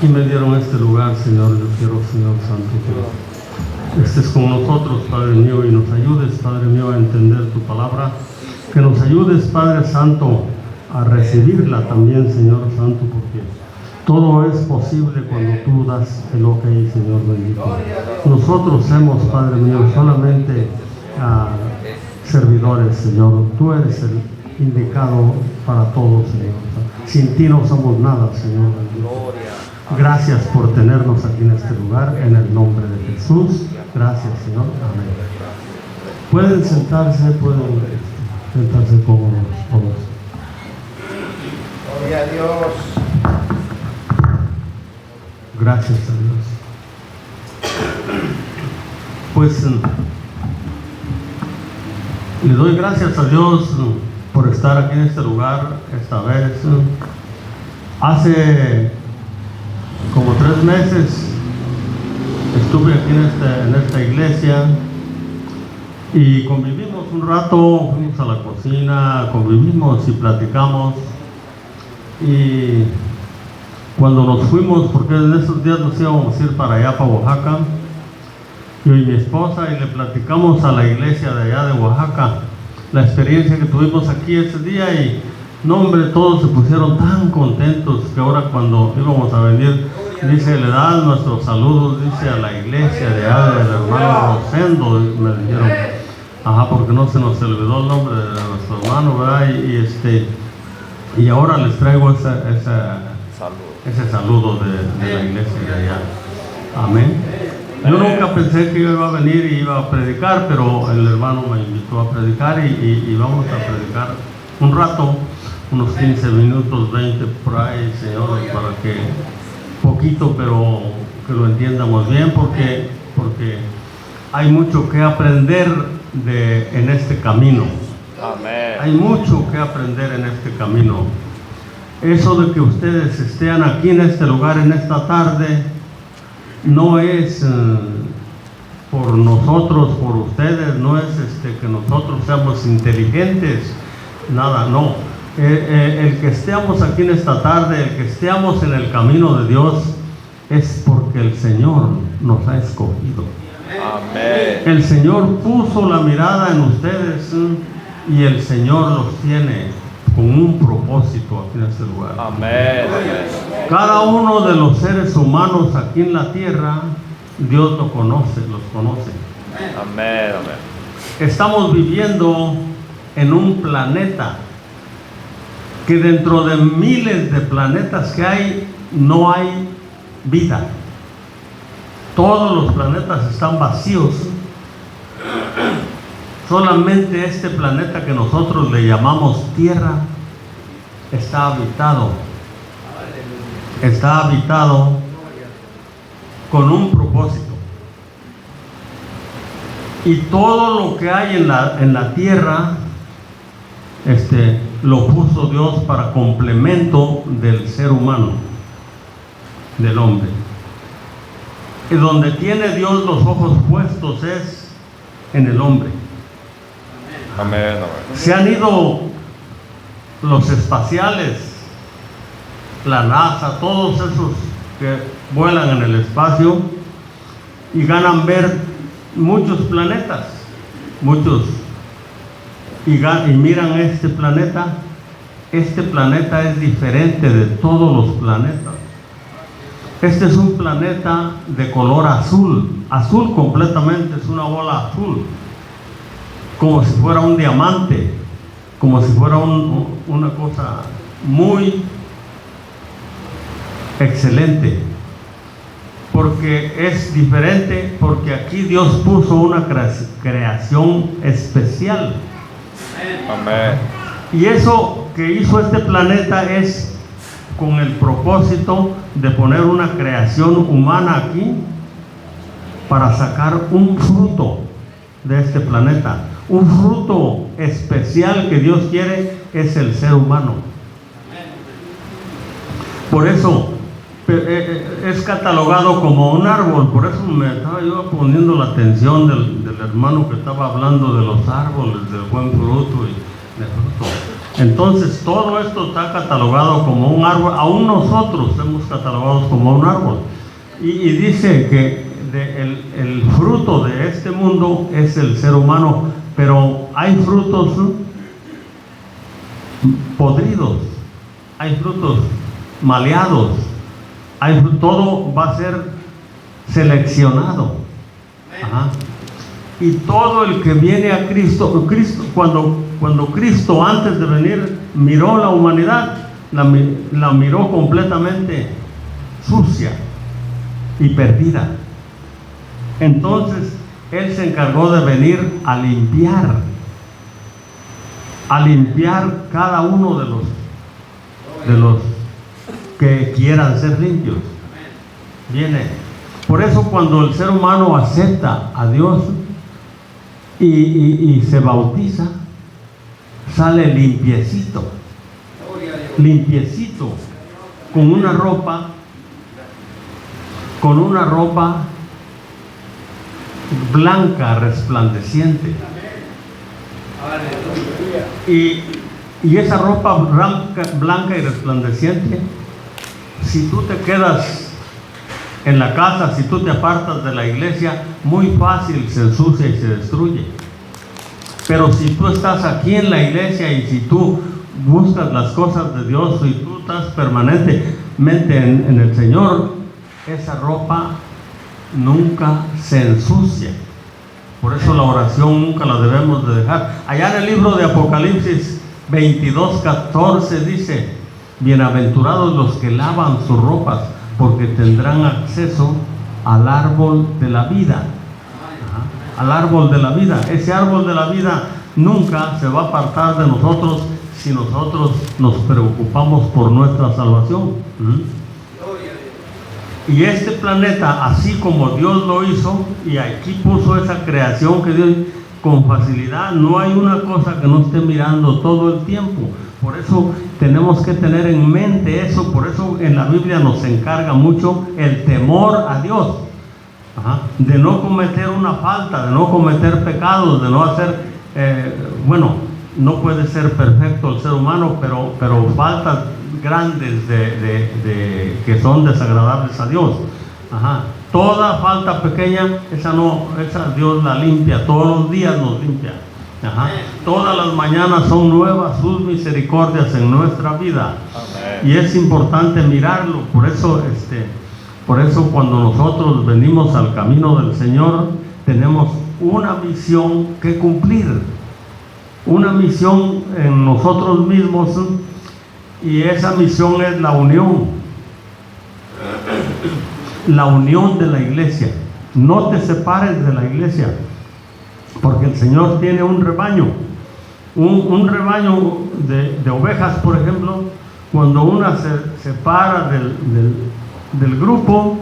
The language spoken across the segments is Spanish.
aquí me dieron este lugar, Señor. Yo quiero, Señor Santo, que estés con nosotros, Padre mío, y nos ayudes, Padre mío, a entender tu palabra. Que nos ayudes, Padre Santo, a recibirla también, Señor Santo, porque todo es posible cuando tú das el ok, Señor bendito. Nosotros somos, Padre mío, solamente servidores, Señor. Tú eres el indicado para todo, Señor. Sin ti no somos nada, Señor bendito. Gracias por tenernos aquí en este lugar, en el nombre de Jesús. Gracias, Señor. Amén. Pueden sentarse cómodos todos. Gloria a Dios. Gracias a Dios. Pues le doy gracias a Dios por estar aquí en este lugar esta vez. Hace como 3 meses estuve aquí en esta iglesia y convivimos un rato, fuimos a la cocina, convivimos y platicamos. Y cuando nos fuimos, porque en esos días nos íbamos a ir para allá, para Oaxaca, yo y mi esposa, y le platicamos a la iglesia de allá de Oaxaca la experiencia que tuvimos aquí ese día, y no, hombre, todos se pusieron tan contentos que ahora cuando íbamos a venir, dice, le dan nuestros saludos, dice, a la iglesia de allá del hermano Rosendo, me dijeron, ajá, porque no se nos olvidó el nombre de nuestro hermano, ¿verdad? Y ahora les traigo ese saludo de la iglesia de allá. Amén. Yo nunca pensé que iba a venir y iba a predicar, pero el hermano me invitó a predicar y vamos a predicar un rato, unos 15 minutos, 20 por ahí, Señor, para que poquito, pero que lo entiendamos bien, porque hay mucho que aprender en este camino. Amén. Hay mucho que aprender en este camino. Eso de que ustedes estén aquí en este lugar en esta tarde no es por nosotros, por ustedes, no es que nosotros seamos inteligentes, nada, no. El que estemos aquí en esta tarde, el que estemos en el camino de Dios, es porque el Señor nos ha escogido. Amén. El Señor puso la mirada en ustedes y el Señor los tiene con un propósito aquí en este lugar. Amén. Cada uno de los seres humanos aquí en la tierra, Dios los conoce. Amén. Amén. Estamos viviendo en un planeta que dentro de miles de planetas que hay, no hay vida. Todos los planetas están vacíos. Solamente este planeta que nosotros le llamamos Tierra está habitado. Está habitado con un propósito. Y todo lo que hay en la Tierra, lo puso Dios para complemento del ser humano, del hombre. Y donde tiene Dios los ojos puestos es en el hombre. Amén. Se han ido los espaciales, la NASA, todos esos que vuelan en el espacio y ganan ver muchos planetas, y miran este planeta es diferente de todos los planetas. Este es un planeta de color azul completamente, es una bola azul, como si fuera un diamante, como si fuera una cosa muy excelente, porque es diferente, porque aquí Dios puso una creación especial. Amén. Y eso que hizo este planeta es con el propósito de poner una creación humana aquí para sacar un fruto de este planeta. Un fruto especial que Dios quiere es el ser humano. Por eso es catalogado como un árbol. Por eso me estaba yo poniendo la atención del hermano que estaba hablando de los árboles, del buen fruto y de fruto. Entonces todo esto está catalogado como un árbol, aún nosotros hemos catalogado como un árbol. Y dice que el fruto de este mundo es el ser humano, pero hay frutos podridos, hay frutos maleados, todo va a ser seleccionado. Ajá. Y todo el que viene a Cristo, cuando Cristo antes de venir miró la humanidad, la miró completamente sucia y perdida. Entonces Él se encargó de venir a limpiar cada uno de los que quieran ser limpios. Viene. Por eso cuando el ser humano acepta a Dios y se bautiza, sale limpiecito, con una ropa blanca, resplandeciente. Y esa ropa blanca y resplandeciente, si tú te quedas en la casa, si tú te apartas de la iglesia, muy fácil se ensucia y se destruye. Pero si tú estás aquí en la iglesia y si tú buscas las cosas de Dios y tú estás permanentemente en el Señor, esa ropa nunca se ensucia. Por eso la oración nunca la debemos de dejar. Allá en el libro de Apocalipsis 22:14 dice: bienaventurados los que lavan sus ropas, porque tendrán acceso al árbol de la vida. Al árbol de la vida. Ese árbol de la vida nunca se va a apartar de nosotros si nosotros nos preocupamos por nuestra salvación. Y este planeta, así como Dios lo hizo, y aquí puso esa creación que Dios, con facilidad, no hay una cosa que no esté mirando todo el tiempo. Por eso tenemos que tener en mente eso. Por eso en la Biblia nos encarga mucho el temor a Dios. De no cometer una falta, de no cometer pecados, de no hacer, no puede ser perfecto el ser humano, pero faltas grandes que son desagradables a Dios. Toda falta pequeña, esa Dios la limpia, todos los días nos limpia. Todas las mañanas son nuevas sus misericordias en nuestra vida. Amén. Y es importante mirarlo. Por eso cuando nosotros venimos al camino del Señor, tenemos una misión que cumplir, una misión en nosotros mismos, y esa misión es la unión de la iglesia. No te separes de la iglesia, porque el Señor tiene un rebaño, un rebaño de ovejas, por ejemplo. Cuando una se separa del grupo,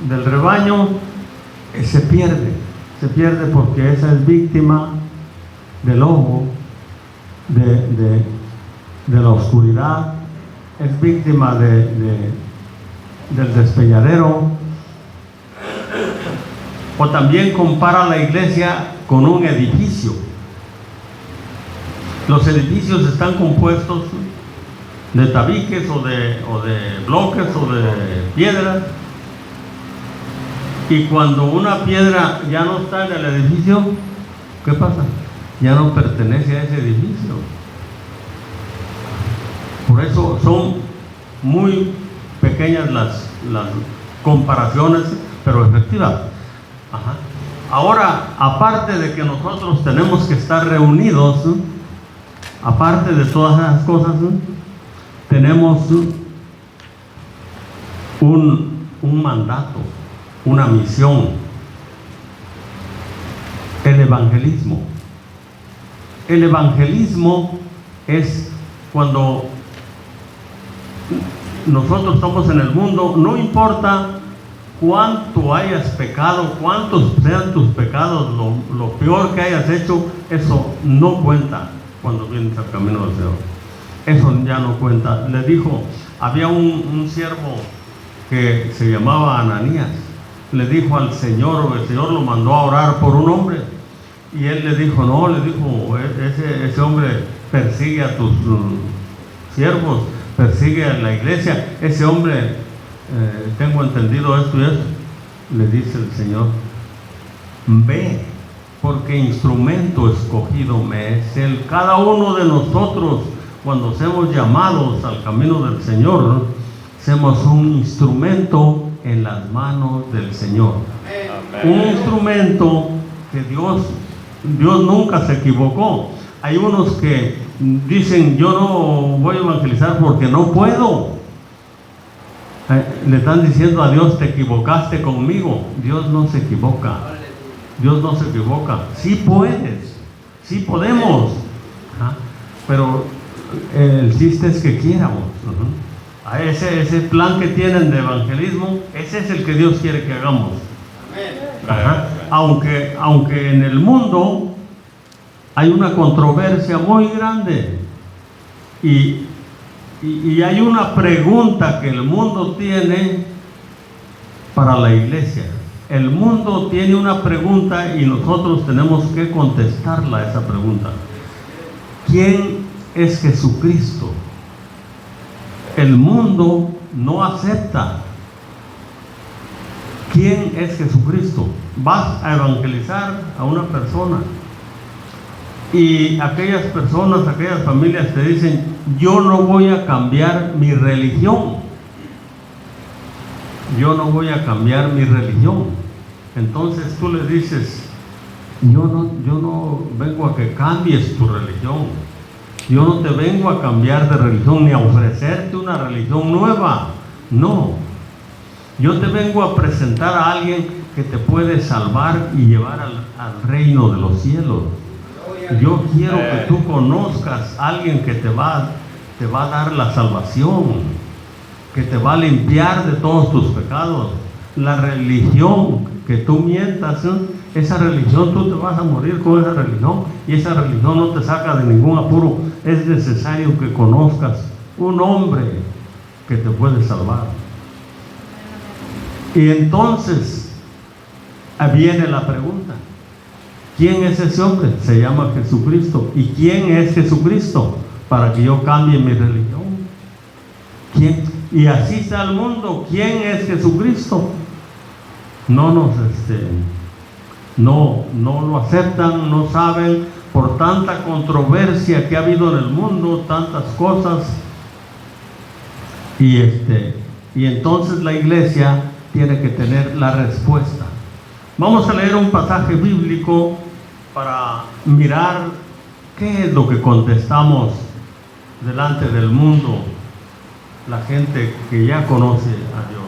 del rebaño, se pierde porque esa es víctima del lobo, de la oscuridad, es víctima del despeñadero. O también compara la iglesia con un edificio. Los edificios están compuestos de tabiques o de bloques o de piedras, y cuando una piedra ya no está en el edificio, ¿qué pasa? Ya no pertenece a ese edificio. Por eso son muy pequeñas las comparaciones, pero efectivas. Ahora, aparte de que nosotros tenemos que estar reunidos, aparte de todas esas cosas, tenemos un mandato, una misión: el evangelismo. El evangelismo es cuando nosotros estamos en el mundo, no importa cuánto hayas pecado, cuántos sean tus pecados, lo peor que hayas hecho, eso no cuenta cuando vienes al camino del Señor. Eso ya no cuenta. Le dijo, había un siervo que se llamaba Ananías, le dijo al Señor, o el Señor lo mandó a orar por un hombre, y él le dijo, ese hombre persigue a tus siervos, persigue a la iglesia. Ese hombre, tengo entendido esto y esto, le dice el Señor, ve, porque instrumento escogido me es Él. Cada uno de nosotros, cuando seamos llamados al camino del Señor, seamos un instrumento en las manos del Señor. Amén. Un instrumento que Dios nunca se equivocó. Hay unos que dicen, yo no voy a evangelizar porque no puedo. Le están diciendo a Dios, te equivocaste conmigo. Dios no se equivoca. Dios no se equivoca. Sí puedes, sí podemos. Pero el chiste es que quieramos. A ese plan que tienen de evangelismo, ese es el que Dios quiere que hagamos. Aunque en el mundo hay una controversia muy grande y hay una pregunta que el mundo tiene para la iglesia. El mundo tiene una pregunta y nosotros tenemos que contestarla a esa pregunta. ¿Quién es Jesucristo? El mundo no acepta. ¿Quién es Jesucristo? Vas a evangelizar a una persona y aquellas personas, aquellas familias te dicen, yo no voy a cambiar mi religión. Yo no voy a cambiar mi religión. Entonces tú le dices, yo no vengo a que cambies tu religión. Yo no te vengo a cambiar de religión ni a ofrecerte una religión nueva. No. Yo te vengo a presentar a alguien que te puede salvar y llevar al reino de los cielos. Yo quiero que tú conozcas a alguien que te va a dar la salvación, que te va a limpiar de todos tus pecados. La religión que tú mientas, esa religión, tú te vas a morir con esa religión y esa religión no te saca de ningún apuro. Es necesario que conozcas un hombre que te puede salvar. Y entonces viene la pregunta, ¿quién es ese hombre? Se llama Jesucristo. ¿Y quién es Jesucristo? Para que yo cambie mi religión. ¿Quién? Y así está el mundo. ¿Quién es Jesucristo? No lo aceptan, no saben, por tanta controversia que ha habido en el mundo, tantas cosas. Y entonces la iglesia tiene que tener la respuesta. Vamos a leer un pasaje bíblico para mirar qué es lo que contestamos delante del mundo, la gente que ya conoce a Dios.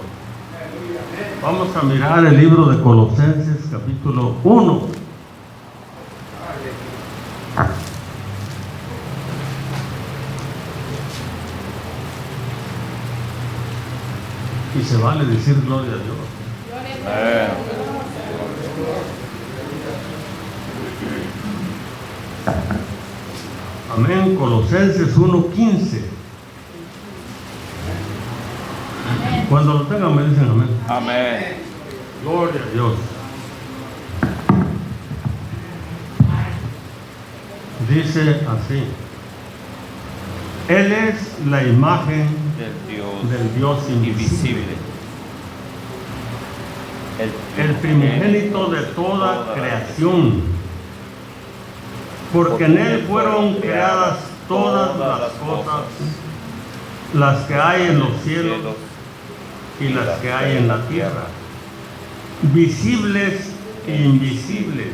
Vamos a mirar el libro de Colosenses, capítulo 1. Y se vale decir gloria a Dios. Amén. Colosenses 1:15. Cuando lo tengan me dicen amén. Amén. Gloria a Dios. Dice así: Él es la imagen del Dios invisible, el primogénito de toda creación, porque en Él fueron creadas todas las cosas, las que hay en los cielos y las que hay en la tierra, visibles e invisibles,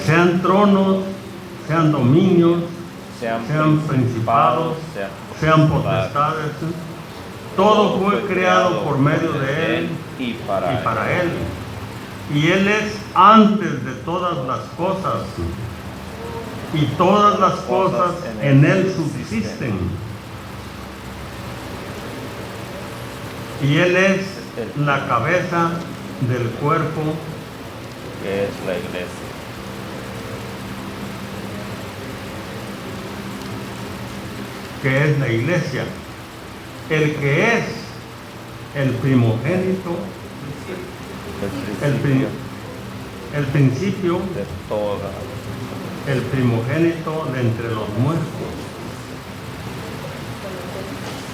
sean tronos, sean dominios, sean principados, sean potestades. Todo fue creado por medio de Él y para Él. Y Él es antes de todas las cosas, y todas las cosas en Él subsisten. Y Él es la cabeza del cuerpo, que es la iglesia. Que es la iglesia. El que es el primogénito, el principio de toda el primogénito de entre los muertos,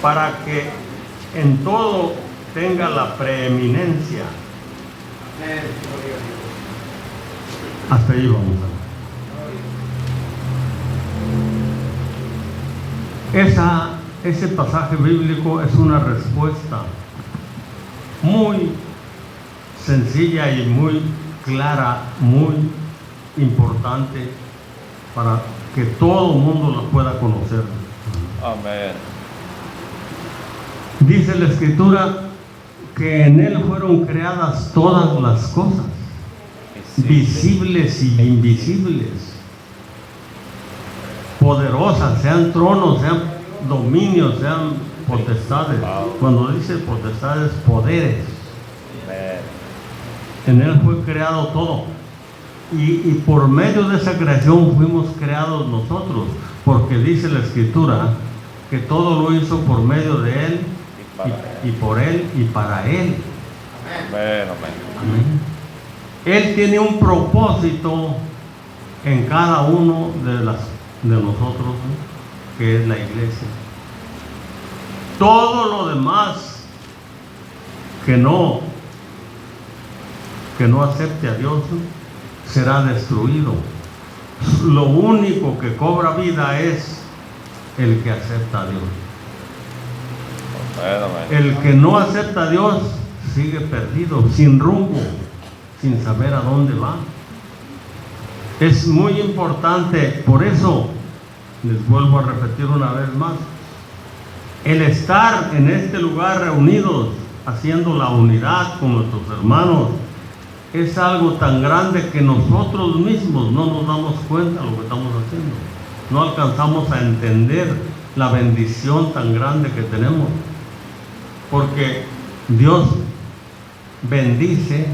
para que en todo tenga la preeminencia. Hasta ahí vamos a ver. Ese pasaje bíblico es una respuesta muy sencilla y muy clara, muy importante para que todo el mundo la pueda conocer. Amén. Dice la Escritura que en Él fueron creadas todas las cosas, visibles y invisibles, poderosas, sean tronos, sean dominios, sean potestades. Cuando dice potestades, poderes. Amén. En Él fue creado todo. Y por medio de esa creación fuimos creados nosotros, porque dice la Escritura que todo lo hizo por medio de Él y por Él y para Él. Amén. Amén. Él tiene un propósito en cada uno de nosotros, ¿no? Que es la iglesia. Todo lo demás que no acepte a Dios, ¿no?, será destruido. Lo único que cobra vida es el que acepta a Dios. El que no acepta a Dios sigue perdido, sin rumbo, sin saber a dónde va. Es muy importante, por eso les vuelvo a repetir una vez más, el estar en este lugar reunidos, haciendo la unidad con nuestros hermanos, es algo tan grande que nosotros mismos no nos damos cuenta de lo que estamos haciendo. No alcanzamos a entender la bendición tan grande que tenemos, porque Dios bendice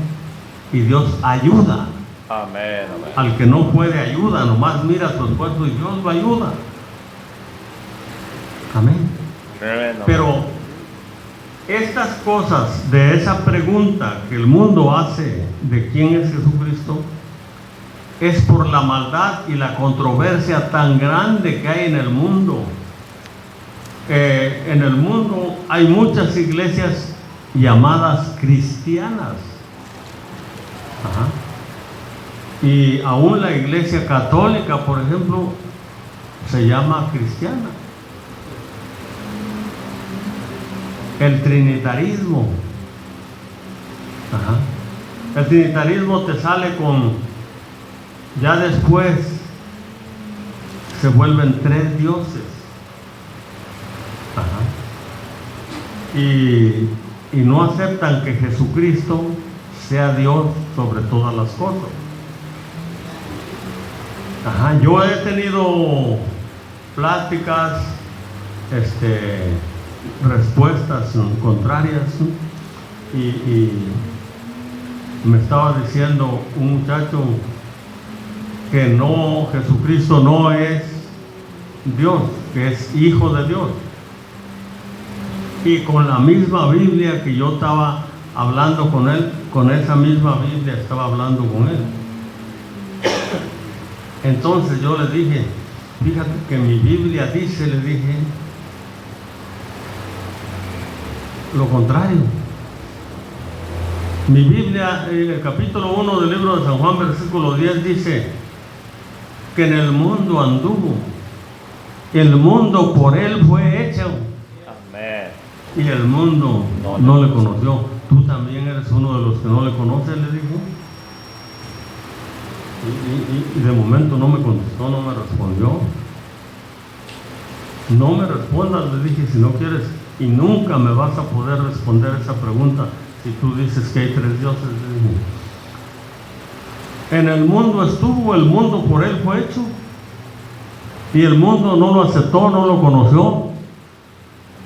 y Dios ayuda. Amén. Al que no puede ayuda, nomás mira su esfuerzo y Dios lo ayuda. Amén. Pero estas cosas de esa pregunta que el mundo hace de quién es Jesucristo, es por la maldad y la controversia tan grande que hay en el mundo. En el mundo hay muchas iglesias llamadas cristianas. Y aún la iglesia católica, por ejemplo, se llama cristiana. El trinitarismo. El trinitarismo te sale con, ya después se vuelven 3 dioses. Y no aceptan que Jesucristo sea Dios sobre todas las cosas. Yo he tenido pláticas, respuestas contrarias, y me estaba diciendo un muchacho que no, Jesucristo no es Dios, que es hijo de Dios. Y con la misma Biblia que yo estaba hablando con él, con esa misma Biblia estaba hablando con él. Entonces yo le dije, fíjate que mi Biblia dice, le dije, lo contrario. Mi Biblia, en el capítulo 1 del libro de San Juan, versículo 10, dice que en el mundo anduvo, el mundo por él fue hecho. Amén. Y el mundo no le conoció. Tú también eres uno de los que no le conoces, le dijo. Y de momento no me contestó, no me respondió. No me respondas, le dije, si no quieres, y nunca me vas a poder responder esa pregunta si tú dices que hay 3 dioses, le dije. En el mundo estuvo, el mundo por él fue hecho, y el mundo no lo aceptó, no lo conoció.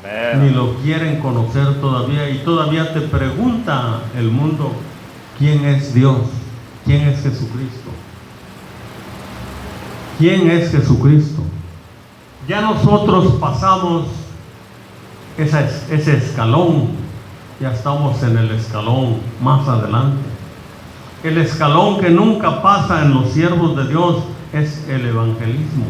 Amén. Ni lo quieren conocer todavía, y todavía te pregunta el mundo quién es Dios, quién es Jesucristo. ¿Quién es Jesucristo? Ya nosotros pasamos ese escalón, ya estamos en el escalón más adelante. El escalón que nunca pasa en los siervos de Dios es el evangelismo.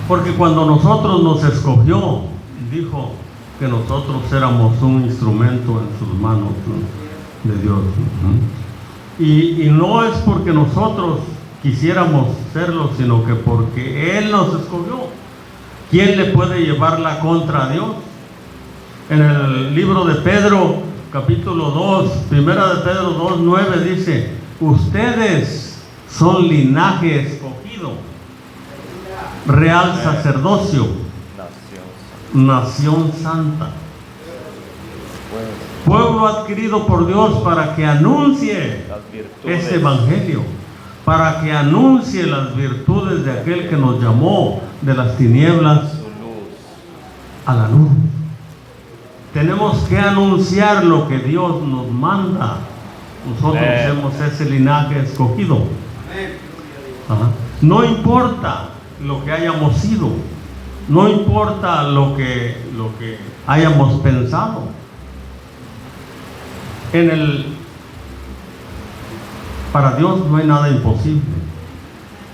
Porque cuando nosotros nos escogió, dijo que nosotros éramos un instrumento en sus manos, ¿no?, de Dios. Y no es porque nosotros quisiéramos serlo, sino que porque Él nos escogió. ¿Quién le puede llevar la contra a Dios? En el libro de Pedro, capítulo 2, primera de Pedro 2:9 dice: ustedes son linaje escogido, real sacerdocio, nación santa, pueblo adquirido por Dios para que anuncie este evangelio, para que anuncie las virtudes de aquel que nos llamó de las tinieblas a la luz. Tenemos que anunciar lo que Dios nos manda. Nosotros somos ese linaje escogido. Ajá. No importa lo que hayamos sido, no importa lo que hayamos pensado. Para Dios no hay nada imposible.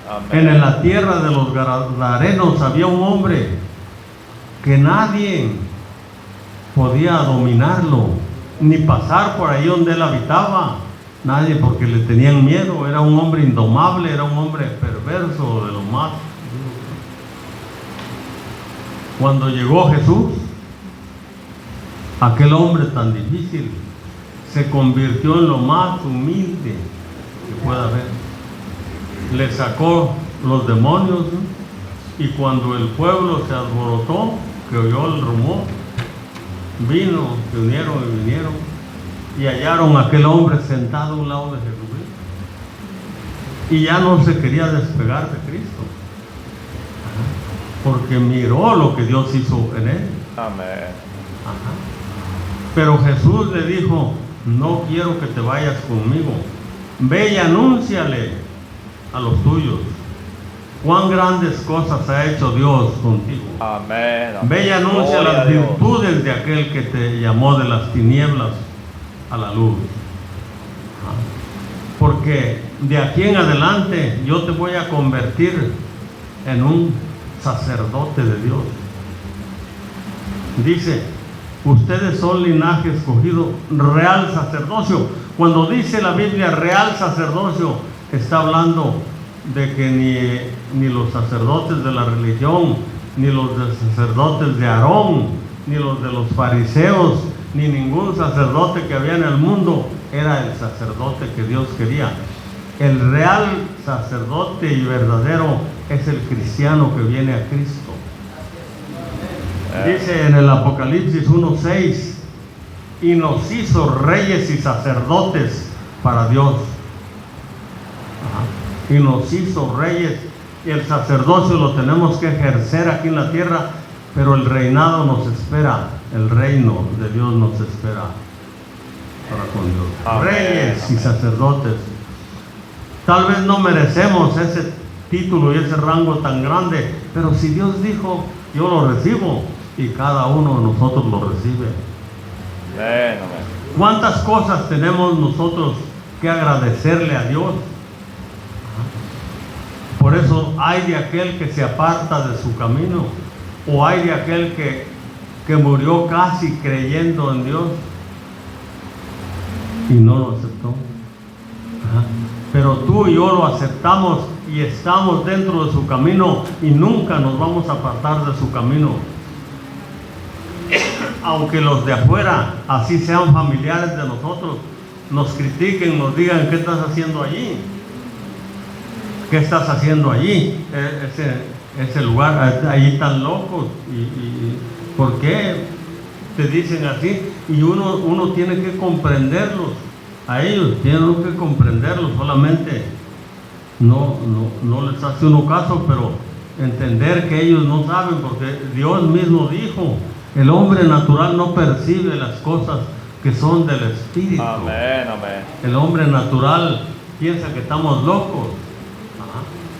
Amén. En la tierra de los Gadarenos había un hombre que nadie podía dominarlo, ni pasar por ahí donde él habitaba. Nadie, porque le tenían miedo. Era un hombre indomable, era un hombre perverso de lo más. Cuando llegó Jesús, aquel hombre tan difícil se convirtió en lo más humilde que pueda haber. Le sacó los demonios, ¿no? Y cuando el pueblo se alborotó, que oyó el rumor, se unieron y vinieron y hallaron a aquel hombre sentado a un lado de Jesucristo, y ya no se quería despegar de Cristo, porque miró lo que Dios hizo en él. Amén. Ajá. Pero Jesús le dijo: no quiero que te vayas conmigo, ve y anúnciale a los tuyos cuán grandes cosas ha hecho Dios contigo. Amén. Ve y anuncia las virtudes de aquel que te llamó de las tinieblas a la luz. Porque de aquí en adelante yo te voy a convertir en un sacerdote de Dios. Dice: ustedes son linaje escogido, real sacerdocio. Cuando dice la Biblia real sacerdocio, está hablando de que ni los sacerdotes de la religión, ni los sacerdotes de Aarón, ni los de los fariseos, ni ningún sacerdote que había en el mundo era el sacerdote que Dios quería. El real sacerdote y verdadero es el cristiano que viene a Cristo. Dice en el Apocalipsis 1:6: y nos hizo reyes y sacerdotes para Dios. Y nos hizo reyes, y el sacerdocio lo tenemos que ejercer aquí en la tierra, pero el reinado nos espera, el reino de Dios nos espera para con Dios. Amén. Reyes y sacerdotes. Tal vez no merecemos ese título y ese rango tan grande, pero si Dios dijo, yo lo recibo, y cada uno de nosotros lo recibe. Amén. ¿Cuántas cosas tenemos nosotros que agradecerle a Dios? Por eso hay de aquel que se aparta de su camino, o hay de aquel que murió casi creyendo en Dios y no lo aceptó. Pero tú y yo lo aceptamos y estamos dentro de su camino, y nunca nos vamos a apartar de su camino. Aunque los de afuera, así sean familiares de nosotros, nos critiquen, nos digan: ¿qué estás haciendo allí? ¿Qué estás haciendo allí? Ese lugar, allí tan locos. ¿Y por qué te dicen así? Y uno tiene que comprenderlos. A ellos tienen que comprenderlos. Solamente no les hace uno caso, pero entender que ellos no saben, porque Dios mismo dijo: el hombre natural no percibe las cosas que son del Espíritu. Amén, amén. El hombre natural piensa que estamos locos.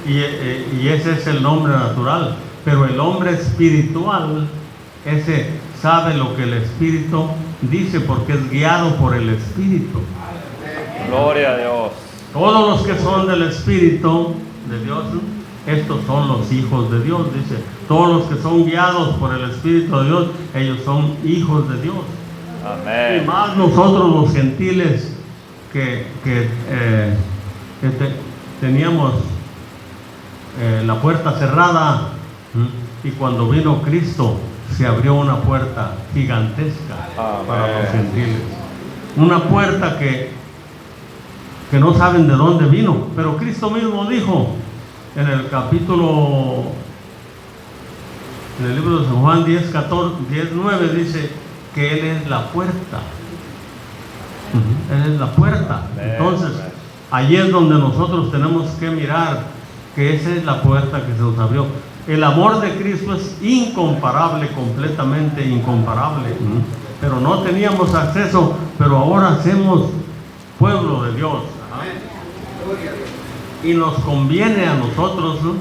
Y ese es el hombre natural. Pero el hombre espiritual, ese sabe lo que el Espíritu dice, porque es guiado por el Espíritu. Gloria a Dios. Todos los que son del Espíritu de Dios, estos son los hijos de Dios, dice. Todos los que son guiados por el Espíritu de Dios, ellos son hijos de Dios. Y Amén. más nosotros los gentiles que teníamos la puerta cerrada, y cuando vino Cristo se abrió una puerta gigantesca para los gentiles. Una puerta que no saben de dónde vino, pero Cristo mismo dijo en el capítulo, en el libro de San Juan 10:9 dice que Él es la puerta. Él es la puerta. Entonces, allí es donde nosotros tenemos que mirar que esa es la puerta que se nos abrió. El amor de Cristo es incomparable, completamente incomparable. Pero no teníamos acceso, pero ahora somos pueblo de Dios. Y nos conviene a nosotros, ¿no?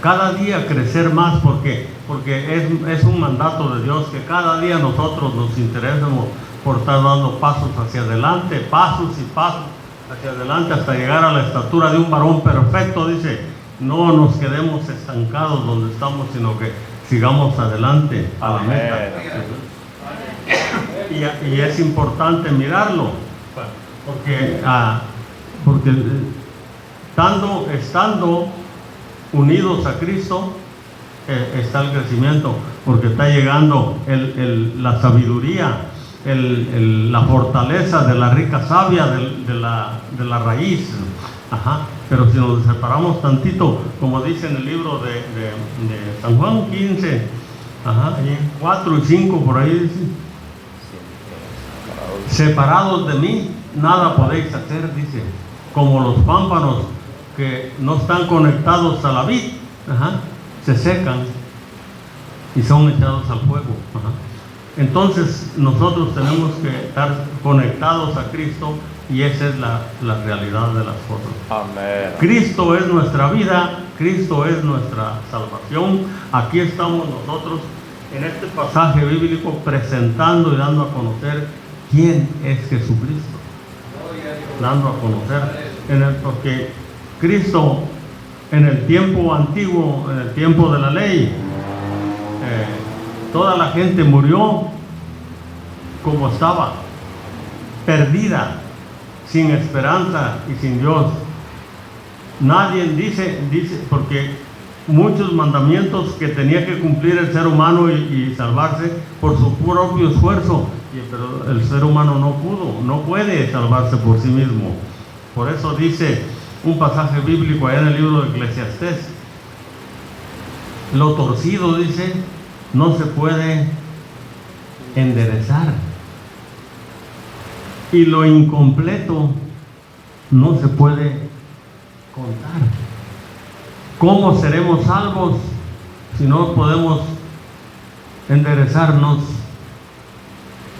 Cada día crecer más, porque es un mandato de Dios que cada día nosotros nos interesemos por estar dando pasos hacia adelante, pasos y pasos hacia adelante hasta llegar a la estatura de un varón perfecto. Dice, no nos quedemos estancados donde estamos, sino que sigamos adelante a la meta. Y es importante mirarlo, porque estando unidos a Cristo, está el crecimiento, porque está llegando la sabiduría, la fortaleza de la rica savia de la raíz. Pero si nos separamos tantito, como dice en el libro de San Juan 15, 4 y 5 por ahí dice, separados de mí nada podéis hacer, dice, como los pámpanos que no están conectados a la vid, se secan y son echados al fuego. Entonces nosotros tenemos que estar conectados a Cristo, y esa es la realidad de las cosas. Amén. Cristo es nuestra vida, Cristo es nuestra salvación. Aquí estamos nosotros en este pasaje bíblico presentando y dando a conocer quién es Jesucristo. Dando a conocer, porque Cristo en el tiempo antiguo, en el tiempo de la ley, toda la gente murió como estaba, perdida, sin esperanza y sin Dios. Nadie dice, porque muchos mandamientos que tenía que cumplir el ser humano y salvarse por su propio esfuerzo, pero el ser humano no puede salvarse por sí mismo. Por eso dice un pasaje bíblico allá en el libro de Eclesiastés, lo torcido, dice, no se puede enderezar, y lo incompleto no se puede contar. ¿Cómo seremos salvos si no podemos enderezarnos?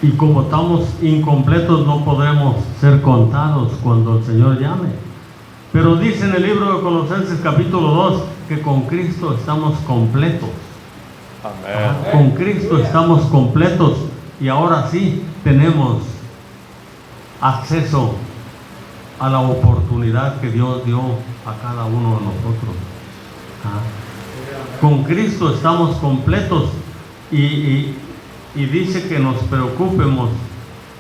Y como estamos incompletos, no podremos ser contados cuando el Señor llame. Pero dice en el libro de Colosenses capítulo 2 que con Cristo estamos completos. Amén. Con Cristo estamos completos, y ahora sí tenemos acceso a la oportunidad que Dios dio a cada uno de nosotros. Con Cristo estamos completos, y dice que nos preocupemos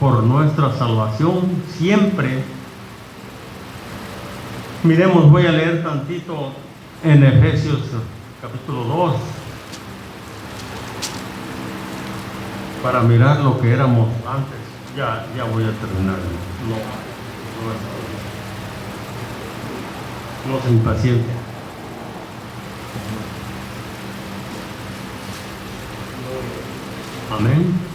por nuestra salvación siempre. Miremos, voy a leer tantito en Efesios capítulo 2 para mirar lo que éramos antes. Ya voy a terminar. No se impaciente. Amén.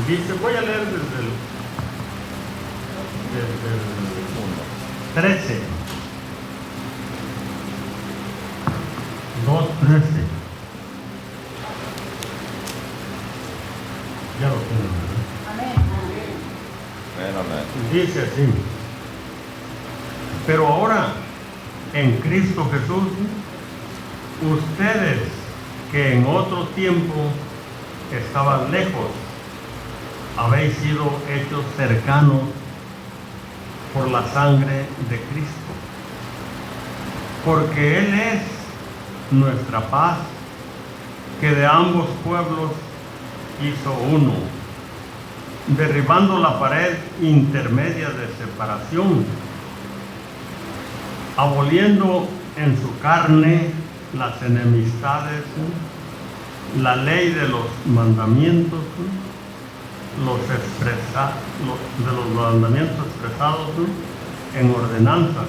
Dice, voy a leer desde el 13. 2:13. Ya lo tengo, ¿verdad? Amén. Dice así: pero ahora en Cristo Jesús, ustedes que en otro tiempo estaban lejos, habéis sido hechos cercanos por la sangre de Cristo, porque Él es nuestra paz, que de ambos pueblos hizo uno, derribando la pared intermedia de separación, aboliendo en su carne las enemistades, la ley de los mandamientos, de los mandamientos expresados en ordenanzas,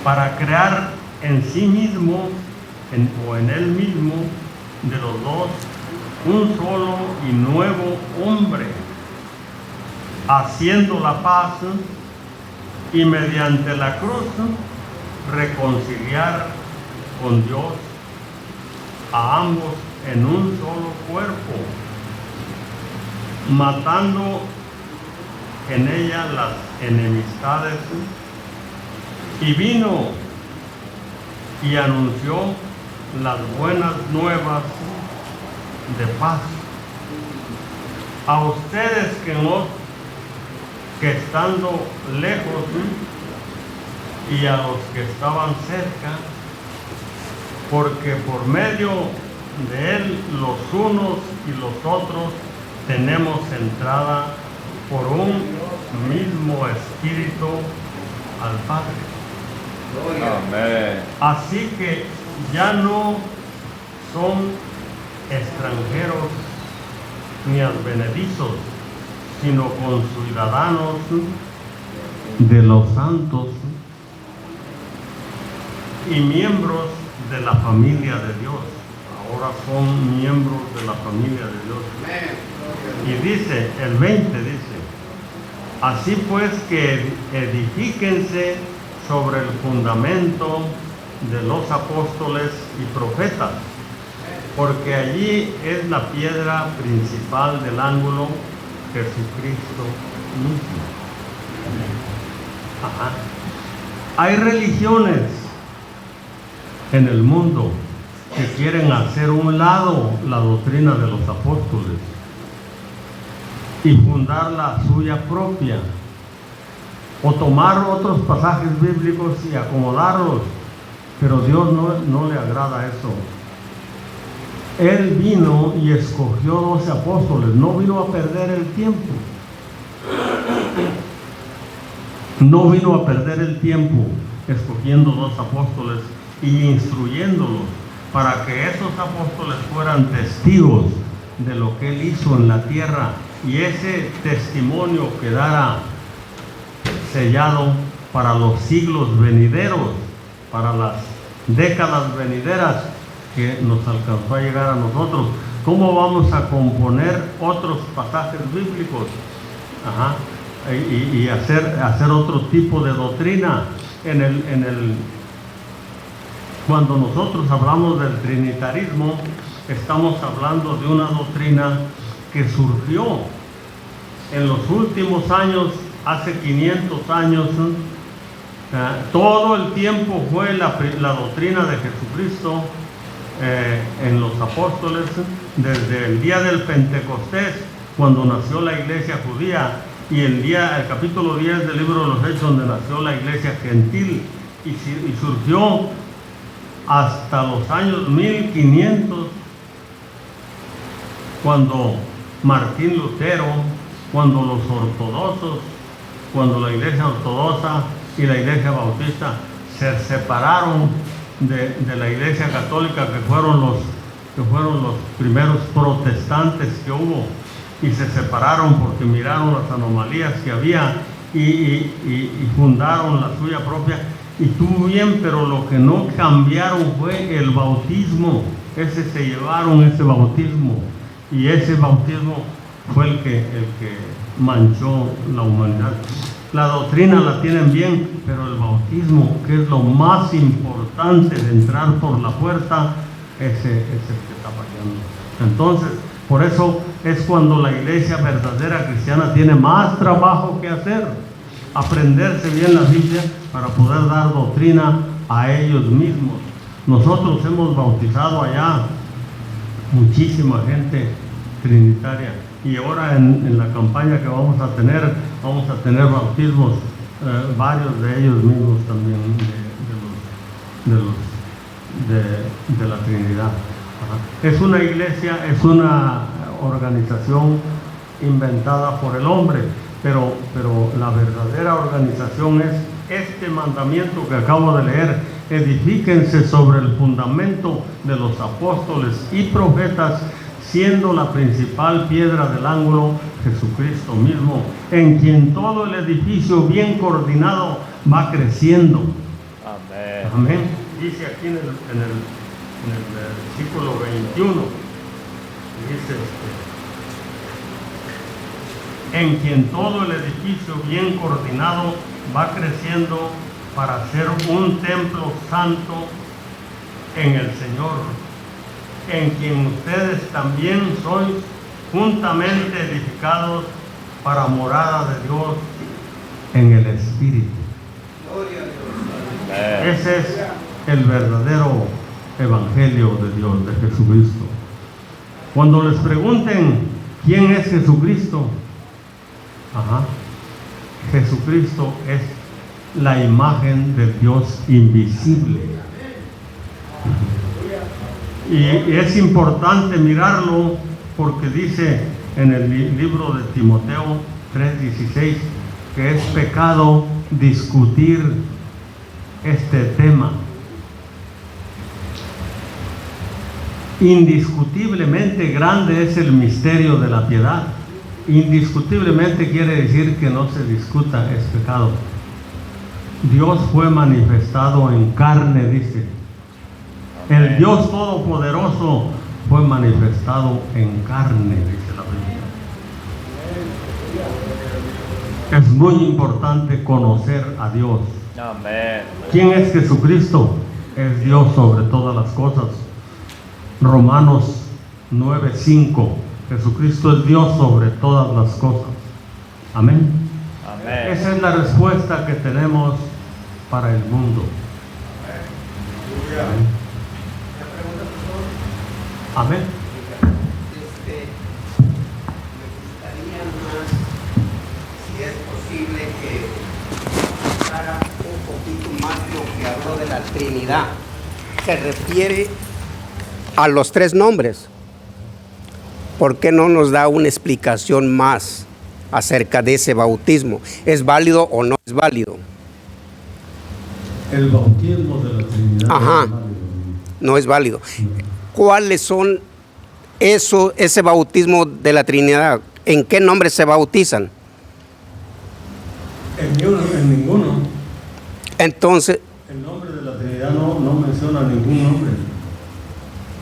para crear en sí mismo o en él mismo de los dos un solo y nuevo hombre, haciendo la paz y mediante la cruz reconciliar con Dios a ambos en un solo cuerpo, matando en ella las enemistades, y vino y anunció las buenas nuevas de paz a ustedes que estando lejos y a los que estaban cerca, porque por medio de él los unos y los otros tenemos entrada por un mismo Espíritu al Padre. Amén. Así que ya no son extranjeros ni advenedizos, sino conciudadanos de los santos y miembros de la familia de Dios. Ahora son miembros de la familia de Dios. Y dice, el 20 dice, así pues que edifíquense sobre el fundamento de los apóstoles y profetas, porque allí es la piedra principal del ángulo, Jesucristo mismo. Ajá. Hay religiones en el mundo que quieren hacer un lado la doctrina de los apóstoles y fundar la suya propia, o tomar otros pasajes bíblicos y acomodarlos, pero Dios no le agrada eso. Él vino y escogió 12 apóstoles, no vino a perder el tiempo. No vino a perder el tiempo escogiendo 2 apóstoles y instruyéndolos para que esos apóstoles fueran testigos de lo que Él hizo en la tierra, y ese testimonio quedara sellado para los siglos venideros, para las décadas venideras que nos alcanzó a llegar a nosotros. ¿Cómo vamos a componer otros pasajes bíblicos? Ajá. Y hacer otro tipo de doctrina? Cuando nosotros hablamos del trinitarismo, estamos hablando de una doctrina que surgió en los últimos años, hace 500 años. Todo el tiempo fue la doctrina de Jesucristo en los apóstoles, desde el día del Pentecostés, cuando nació la iglesia judía, y el capítulo 10 del libro de los Hechos, donde nació la iglesia gentil, y surgió hasta los años 1500, cuando Martín Lutero, cuando los ortodoxos, cuando la iglesia ortodoxa y la iglesia bautista se separaron de la iglesia católica, que fueron los primeros protestantes que hubo, y se separaron porque miraron las anomalías que había y fundaron la suya propia. Y estuvo bien, pero lo que no cambiaron fue el bautismo. Se llevaron ese bautismo, y ese bautismo fue el que manchó la humanidad. La doctrina la tienen bien, pero el bautismo, que es lo más importante de entrar por la puerta, ese es el que está fallando. Entonces, por eso es cuando la iglesia verdadera cristiana tiene más trabajo que hacer, aprenderse bien la Biblia para poder dar doctrina a ellos mismos. Nosotros hemos bautizado allá muchísima gente trinitaria, y ahora en la campaña que vamos a tener bautismos, varios de ellos mismos también de la Trinidad. Ajá. Es una iglesia, es una organización inventada por el hombre, pero la verdadera organización es este mandamiento que acabo de leer: edifíquense sobre el fundamento de los apóstoles y profetas, siendo la principal piedra del ángulo Jesucristo mismo, en quien todo el edificio bien coordinado va creciendo. Amén. Amén. Dice aquí en el versículo 21, dice, en quien todo el edificio bien coordinado va creciendo para ser un templo santo en el Señor, en quien ustedes también sois juntamente edificados para morada de Dios en el Espíritu. Ese es el verdadero evangelio de Dios, de Jesucristo. Cuando les pregunten quién es Jesucristo, Jesucristo es la imagen del Dios invisible. Y es importante mirarlo porque dice en el libro de Timoteo 3:16 que es pecado discutir este tema. Indiscutiblemente grande es el misterio de la piedad. Indiscutiblemente quiere decir que no se discuta, es pecado. Dios fue manifestado en carne, dice. El Dios Todopoderoso fue manifestado en carne, dice la Biblia. Es muy importante conocer a Dios. Amén. ¿Quién es Jesucristo? Es Dios sobre todas las cosas. Romanos 9:5. Jesucristo es Dios sobre todas las cosas. Amén. Amén. Esa es la respuesta que tenemos para el mundo. Amén. Amén. Me gustaría más, si es posible, que hablara un poquito más de lo que habló de la Trinidad. Se refiere a los tres nombres. ¿Por qué no nos da una explicación más acerca de ese bautismo? ¿Es válido o no es válido? El bautismo de la Trinidad. Ajá. No es válido. ¿Cuáles son ese bautismo de la Trinidad? ¿En qué nombre se bautizan? En ninguno. Entonces, El nombre de la Trinidad no menciona ningún nombre.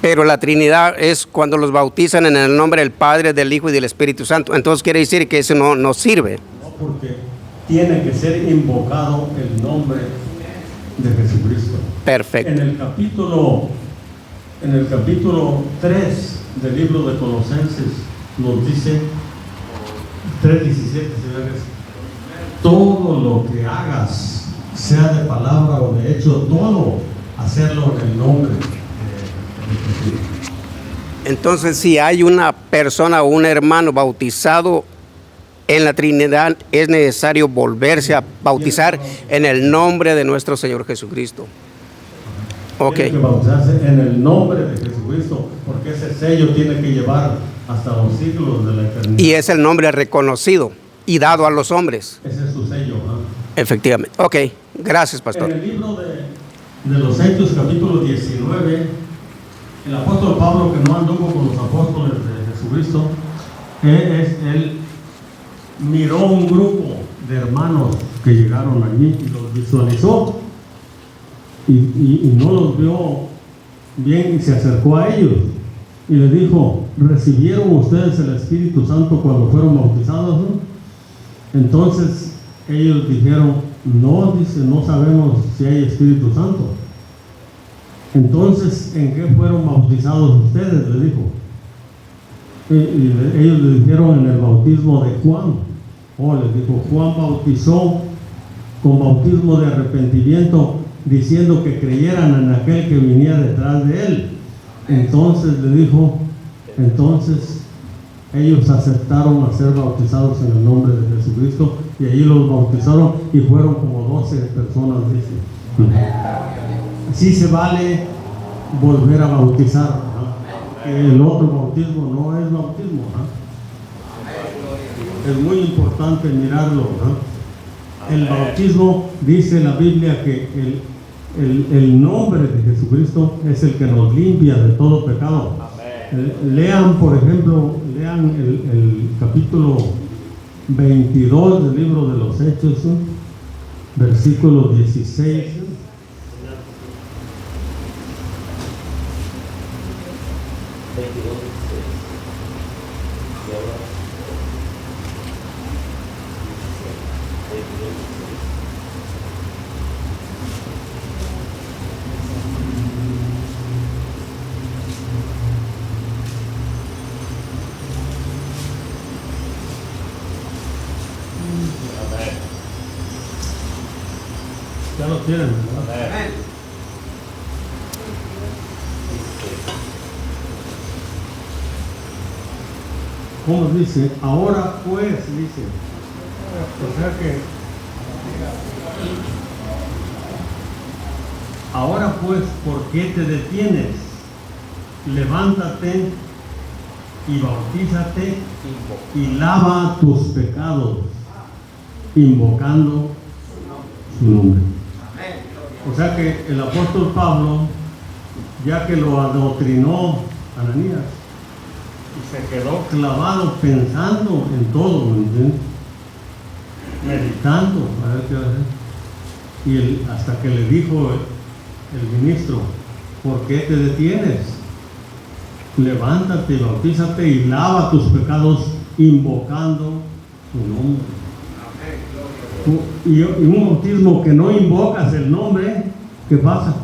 pero la Trinidad es cuando los bautizan en el nombre del Padre, del Hijo y del Espíritu Santo. Entonces quiere decir que eso no sirve. No, porque tiene que ser invocado el nombre de Jesucristo. Perfecto. En el capítulo 3 del libro de Colosenses nos dice 3:17, todo lo que hagas, sea de palabra o de hecho, todo hacerlo en el nombre de Jesucristo. Entonces, si hay una persona o un hermano bautizado en la Trinidad, es necesario volverse a bautizar en el nombre de nuestro Señor Jesucristo. Ok. Tiene que bautizarse en el nombre de Jesucristo, porque ese sello tiene que llevar hasta los siglos de la eternidad. Y es el nombre reconocido y dado a los hombres. Ese es su sello. Efectivamente. Ok. Gracias, pastor. En el libro de los Hechos, capítulo 19, el apóstol Pablo, que no anduvo con los apóstoles de Jesucristo, él miró un grupo de hermanos que llegaron allí y los visualizó y no los vio bien y se acercó a ellos y les dijo: ¿recibieron ustedes el Espíritu Santo cuando fueron bautizados? ¿No? Entonces ellos dijeron: no, dice, no sabemos si hay Espíritu Santo. Entonces, ¿en qué fueron bautizados ustedes?, le dijo. Y ellos le dijeron: en el bautismo de Juan. Les dijo: Juan bautizó con bautismo de arrepentimiento diciendo que creyeran en aquel que venía detrás de él. Entonces le dijo, entonces ellos aceptaron a ser bautizados en el nombre de Jesucristo, y allí los bautizaron y fueron como 12 personas, dice. Sí se vale volver a bautizar, ¿no? El otro bautismo no es bautismo, ¿no? Es muy importante mirarlo, ¿no? El bautismo, dice la Biblia, que el nombre de Jesucristo es el que nos limpia de todo pecado. Lean, por ejemplo, lean el capítulo 22 del libro de los Hechos, ¿no? Versículo 16. Ya lo tienen, ¿verdad? Amén. ¿Cómo dice? Ahora pues, dice. O sea que ahora pues, ¿por qué te detienes? Levántate y bautízate y lava tus pecados, invocando su nombre. O sea que el apóstol Pablo, ya que lo adoctrinó Ananías, y se quedó clavado pensando en todo, ¿entiendes? Meditando a ver qué va a hacer. Y hasta que le dijo el ministro, ¿por qué te detienes? Levántate, bautízate y lava tus pecados invocando su nombre. Y un bautismo que no invocas el nombre, ¿qué pasa?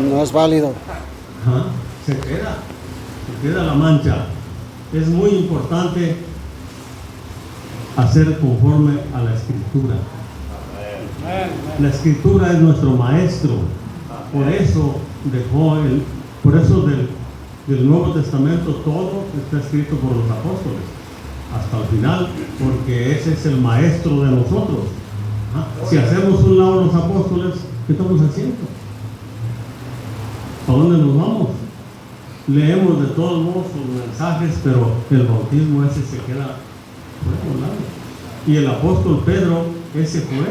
No es válido. Ajá, se queda la mancha. Es muy importante hacer conforme a la Escritura. La Escritura es nuestro maestro. Por eso del Nuevo Testamento todo está escrito por los apóstoles hasta el final, porque ese es el maestro de nosotros. Si hacemos un lado los apóstoles, ¿qué estamos haciendo? ¿A dónde nos vamos? Leemos de todos modos sus mensajes, pero el bautismo ese se queda por otro lado. Y el apóstol Pedro, ese fue.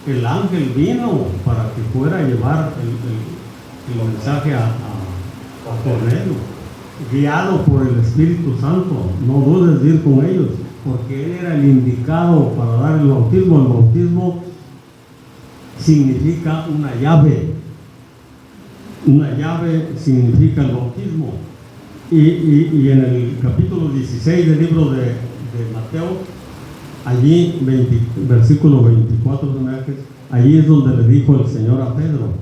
El ángel vino para que fuera a llevar el mensaje a Cornelio, guiado por el Espíritu Santo. No dudes de ir con ellos, porque él era el indicado para dar el bautismo. El bautismo significa una llave. Una llave significa el bautismo. Y en el capítulo 16 del libro de Mateo, allí, versículo 24, allí es donde le dijo el Señor a Pedro: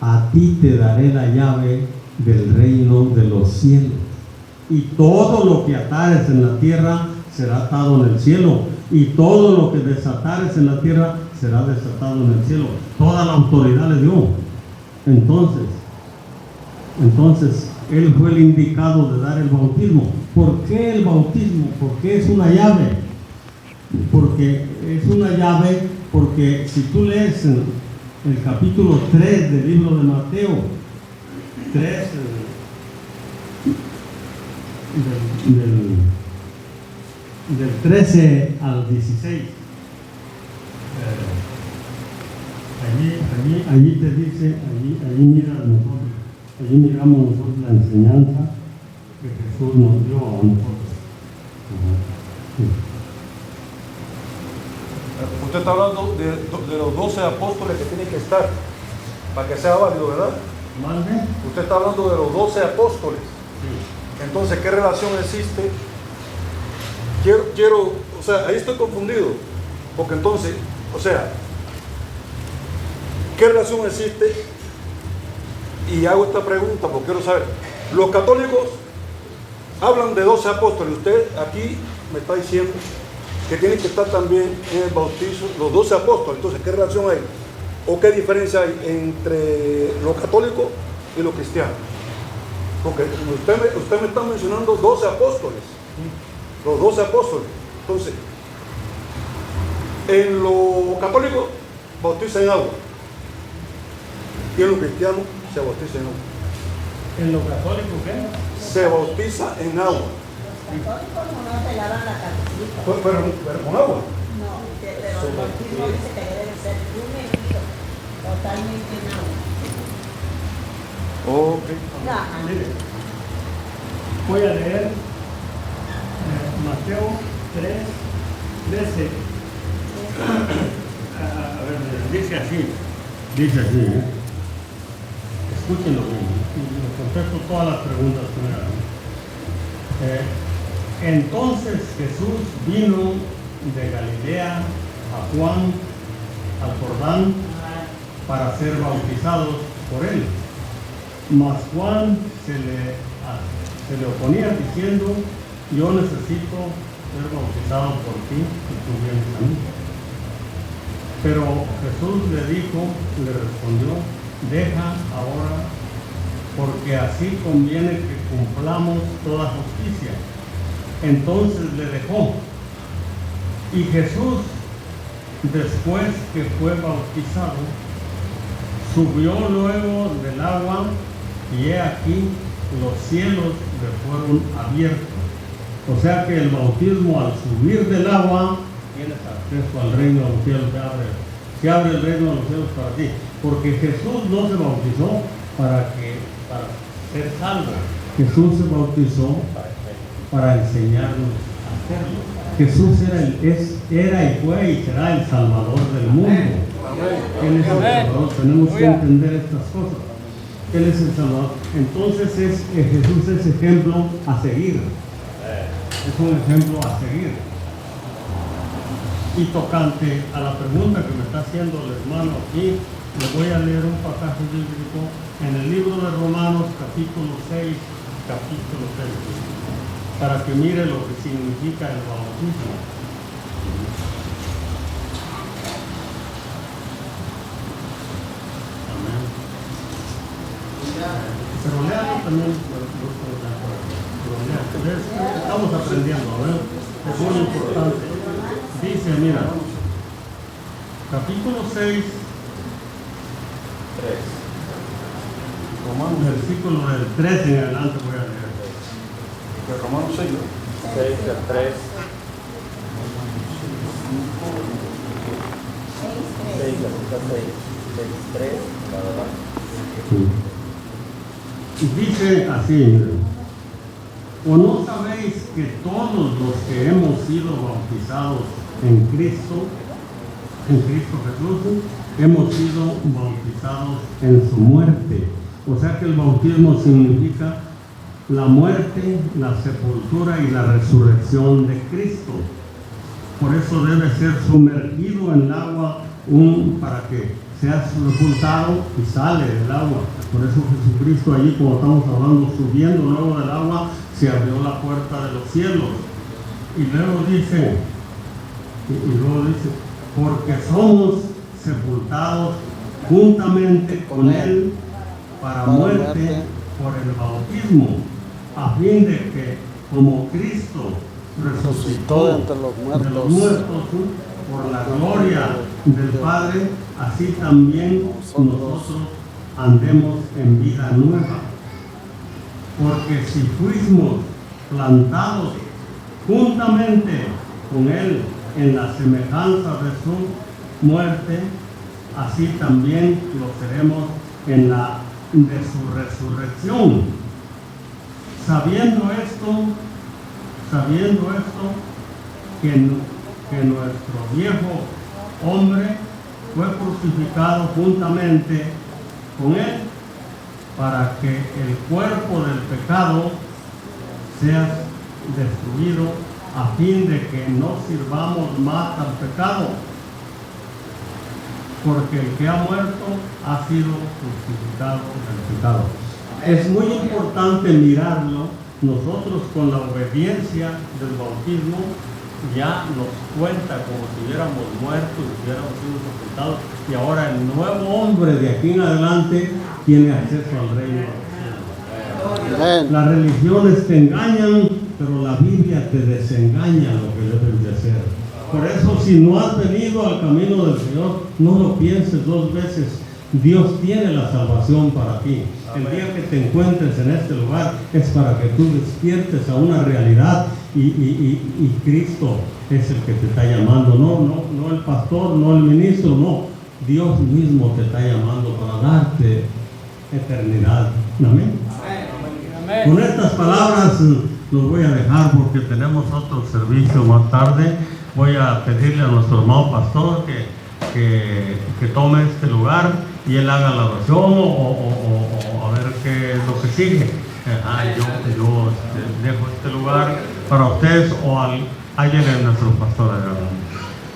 a ti te daré la llave del reino de los cielos, y todo lo que atares en la tierra será atado en el cielo, y todo lo que desatares en la tierra será desatado en el cielo. Toda la autoridad le dio. Entonces él fue el indicado de dar el bautismo. ¿Por qué el bautismo? Porque es una llave. Porque es una llave, porque si tú lees el capítulo 3 del libro de Mateo, 3 del 13 al 16, allí te dice, allí miramos nosotros la enseñanza que Jesús nos dio a nosotros. Usted está hablando de los 12 apóstoles que tienen que estar para que sea válido, ¿verdad? ¿Mande? Usted está hablando de los 12 apóstoles. Sí. Entonces, ¿qué relación existe? O sea, ahí estoy confundido. Porque entonces, o sea, ¿qué relación existe? Y hago esta pregunta porque quiero saber. Los católicos hablan de 12 apóstoles. Usted aquí me está diciendo que tienen que estar también en el bautizo los 12 apóstoles. Entonces, ¿qué relación hay? ¿O qué diferencia hay entre lo católico y lo cristiano? Porque usted me está mencionando 12 apóstoles, los 12 apóstoles. Entonces, en lo católico bautiza en agua y en lo cristiano se bautiza en agua. ¿En lo católico qué? Se bautiza en agua. Los católicos no se lavan la cabecita. Pero con agua. No, pero el bautismo dice que debe ser sumergido totalmente en agua. Ok. Ajá. Mire, voy a leer Mateo 3:13. A ver, dice así. Dice así, ¿eh? Escúchenlo bien. Y contesto todas las preguntas que me hagan. Entonces Jesús vino de Galilea a Juan, al Jordán, para ser bautizados por él. Mas Juan se le oponía diciendo: yo necesito ser bautizado por ti y tú vienes a mí. Pero Jesús le respondió: deja ahora, porque así conviene que cumplamos toda justicia. Entonces le dejó. Y Jesús, después que fue bautizado, subió luego del agua, y he aquí los cielos le fueron abiertos. O sea que el bautismo, al subir del agua, tienes acceso al reino de los cielos, se abre el reino de los cielos para ti. Porque Jesús no se bautizó para ser salvo. Jesús se bautizó para enseñarnos a hacerlo. Jesús era y fue y será el Salvador del mundo. Él es el Salvador. Tenemos que entender estas cosas. Él es el Salvador. Entonces Jesús es ejemplo a seguir. Es un ejemplo a seguir. Y tocante a la pregunta que me está haciendo el hermano aquí, le voy a leer un pasaje bíblico en el libro de Romanos, capítulo 6, para que mire lo que significa el bautismo. Amén. Pero lean también, estamos aprendiendo, ¿verdad? Es muy importante. Dice, mira, capítulo 6, Romanos, versículo del 3 en adelante voy a leer. De Romanos 6, ¿no? 6 del 3. 6 del 3, la verdad. Dice así, miren. ¿O no sabéis que todos los que hemos sido bautizados en Cristo Jesús, hemos sido bautizados en su muerte? O sea que el bautismo significa la muerte, la sepultura y la resurrección de Cristo. Por eso debe ser sumergido en el agua para que sea sepultado y sale del agua. Por eso Jesucristo allí, como estamos hablando, subiendo luego del agua, se abrió la puerta de los cielos. Y luego dice, porque somos sepultados juntamente con Él para muerte por el bautismo, a fin de que, como Cristo resucitó de entre los muertos por la gloria del Padre, así también nosotros andemos en vida nueva. Porque si fuimos plantados juntamente con Él en la semejanza de su muerte, así también lo seremos en la de su resurrección. Sabiendo esto, que nuestro viejo hombre fue crucificado juntamente con Él, para que el cuerpo del pecado sea destruido, a fin de que no sirvamos más al pecado, porque el que ha muerto ha sido crucificado del pecado. Es muy importante mirarlo nosotros con la obediencia del bautismo, ya nos cuenta como si hubiéramos muerto, si hubiéramos sido sepultados, y ahora el nuevo hombre de aquí en adelante tiene acceso al reino de los cielos. Las religiones te engañan, pero la Biblia te desengaña lo que debes de hacer. Por eso, si no has venido al camino del Señor, no lo pienses dos veces. Dios tiene la salvación para ti. El día que te encuentres en este lugar es para que tú despiertes a una realidad y Cristo es el que te está llamando. No el pastor, no el ministro, no. Dios mismo te está llamando para darte eternidad. Amén. Con estas palabras los voy a dejar porque tenemos otro servicio más tarde. Voy a pedirle a nuestro hermano pastor que tome este lugar y él haga la oración o a ver qué es lo que sigue. Yo dejo este lugar para ustedes o alguien de nuestros pastores.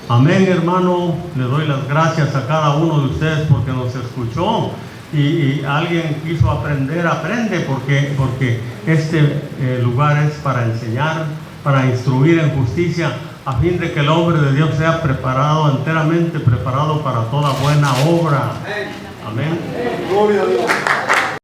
Amén, hermano. Le doy las gracias a cada uno de ustedes porque nos escuchó y alguien quiso aprender. Aprende porque este lugar es para enseñar, para instruir en justicia, a fin de que el hombre de Dios sea preparado, enteramente preparado para toda buena obra. Amén. Gloria a Dios.